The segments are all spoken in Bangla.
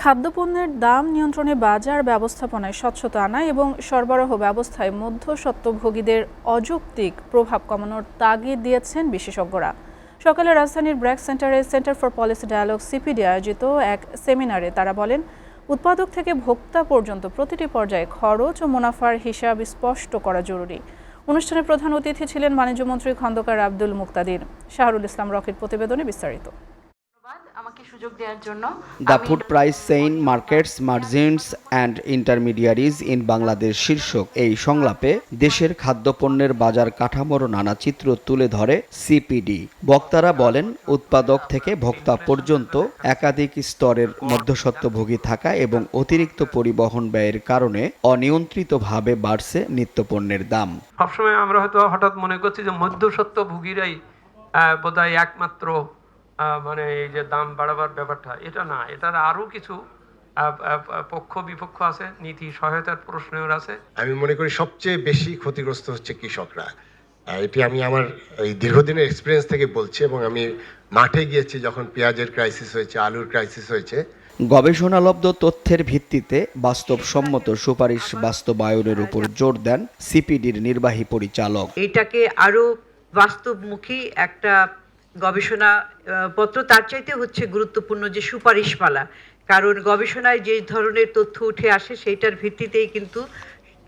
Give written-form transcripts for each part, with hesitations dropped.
খাদ্যপণ্যের দাম নিয়ন্ত্রণে বাজার ব্যবস্থাপনায় স্বচ্ছতা আনা এবং সরবরাহ ব্যবস্থায় মধ্যস্বত্বভোগীদের অযৌক্তিক প্রভাব কমানোর তাগিদ দিয়েছেন বিশেষজ্ঞরা। সকালে রাজধানীর ব্র্যাক সেন্টারে centre for policy dialogue CPD আয়োজিত এক সেমিনারে তারা বলেন, উৎপাদক থেকে ভোক্তা পর্যন্ত প্রতিটি পর্যায়ে খরচ ও মুনাফার হিসাব স্পষ্ট করা জরুরি। অনুষ্ঠানে প্রধান অতিথি ছিলেন বাণিজ্যমন্ত্রী খন্দকার আব্দুল মুক্তাদির। শাহরুল ইসলাম রকির প্রতিবেদনে বিস্তারিত। The Food Price Chain Markets, Margins and Intermediaries in Bangladesh শীর্ষক এই সংলাপে দেশের খাদ্যপণ্যের বাজার কাঠামোর নানা চিত্র তুলে ধরে সিপিডি। বক্তারা বলেন, উৎপাদক থেকে ভোক্তা পর্যন্ত একাধিক স্তরের মধ্যস্বত্বভোগী থাকা এবং অতিরিক্ত পরিবহন ব্যয়ের কারণে অনিয়ন্ত্রিতভাবে বাড়ছে নিত্যপণ্যের দাম। সবসময় আমরা হয়তো হঠাৎ মনে করছি যে মধ্যস্বত্বভোগীরাই বোধহয় একমাত্র মানে এই যে দাম বাড়াবার ব্যাপারটা, এটা না, এটার আরো কিছু পক্ষ বিপক্ষ আছে, নীতি সহায়তার প্রশ্নও আছে। আমি মনে করি সবচেয়ে বেশি ক্ষতিগ্রস্ত হচ্ছে কৃষকরা। এটি আমি আমার এই দীর্ঘদিনের এক্সপিরিয়েন্স থেকে বলছি, এবং আমি মাঠে গিয়েছি যখন পেঁয়াজের ক্রাইসিস হয়েছে, আলুর ক্রাইসিস হয়েছে। গবেষণালব্ধ তথ্যের ভিত্তিতে বাস্তবসম্মত সুপারিশ বাস্তবায়নের উপর জোর দেন সিপিডির নির্বাহী পরিচালক। এটাকে আরো বাস্তবমুখী একটা গবেষণা পত্র, তার চাইতে হচ্ছে গুরুত্বপূর্ণ যে সুপারিশমালা, কারণ গবেষণায় যে ধরনের তথ্য উঠে আসে সেইটার ভিত্তিতেই কিন্তু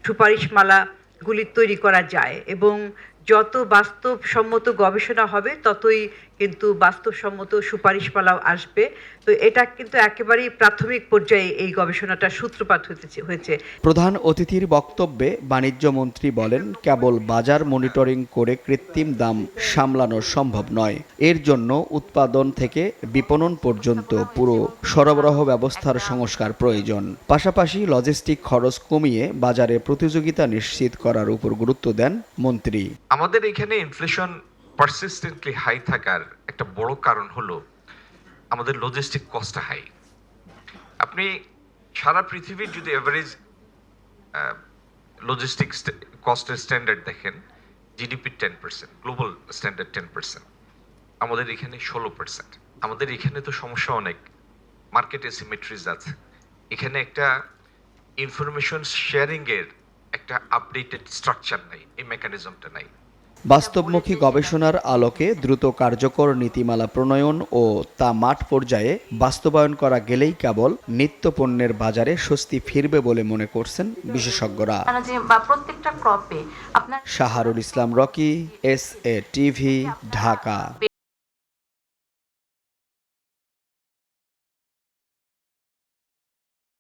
সুপারিশমালাগুলি তৈরি করা যায়, এবং যত বাস্তবসম্মত গবেষণা হবে ততই কিন্তু বাস্তবসম্মত সুপারিশমালাও আসবে। তো এটা কিন্তু একেবারেই প্রাথমিক পর্যায়ে এই গবেষণাটা সূত্রপাত হয়েছে। প্রধান অতিথির বক্তব্যে বাণিজ্যমন্ত্রী বলেন, কেবল বাজার মনিটরিং করে কৃত্রিম দাম সামলানো সম্ভব নয়। এর জন্য উৎপাদন থেকে বিপণন পর্যন্ত পুরো সরবরাহ ব্যবস্থার সংস্কার প্রয়োজন। পাশাপাশি লজিস্টিক খরচ কমিয়ে বাজারে প্রতিযোগিতা নিশ্চিত করার উপর গুরুত্ব দেন মন্ত্রী। আমাদের এখানে ইনফ্লেশন পারসিস্টেন্টলি হাই থাকার একটা বড় কারণ হলো আমাদের লজিস্টিক কস্টটা হাই। আপনি সারা পৃথিবীর যদি এভারেজ লজিস্টিক কস্টের স্ট্যান্ডার্ড দেখেন, জিডিপি 10%, গ্লোবাল স্ট্যান্ডার্ড 10%, আমাদের এখানে 16%। আমাদের এখানে তো সমস্যা অনেক, মার্কেট অ্যাসিমেট্রিজ আছে। এখানে একটা ইনফরমেশন শেয়ারিং এর একটা আপডেটেড স্ট্রাকচার নাই, এই মেকানিজমটা নাই। বাস্তবমুখী গবেষণার আলোকে দ্রুত কার্যকর নীতিমালা প্রণয়ন ও তা মাঠ পর্যায়ে বাস্তবায়ন করা গেলেই কেবল নিত্যপণ্যের বাজারে স্বস্তি ফিরবে বলে মনে করছেন বিশেষজ্ঞরা। শাহরুল ইসলাম রকি, SA TV, ঢাকা।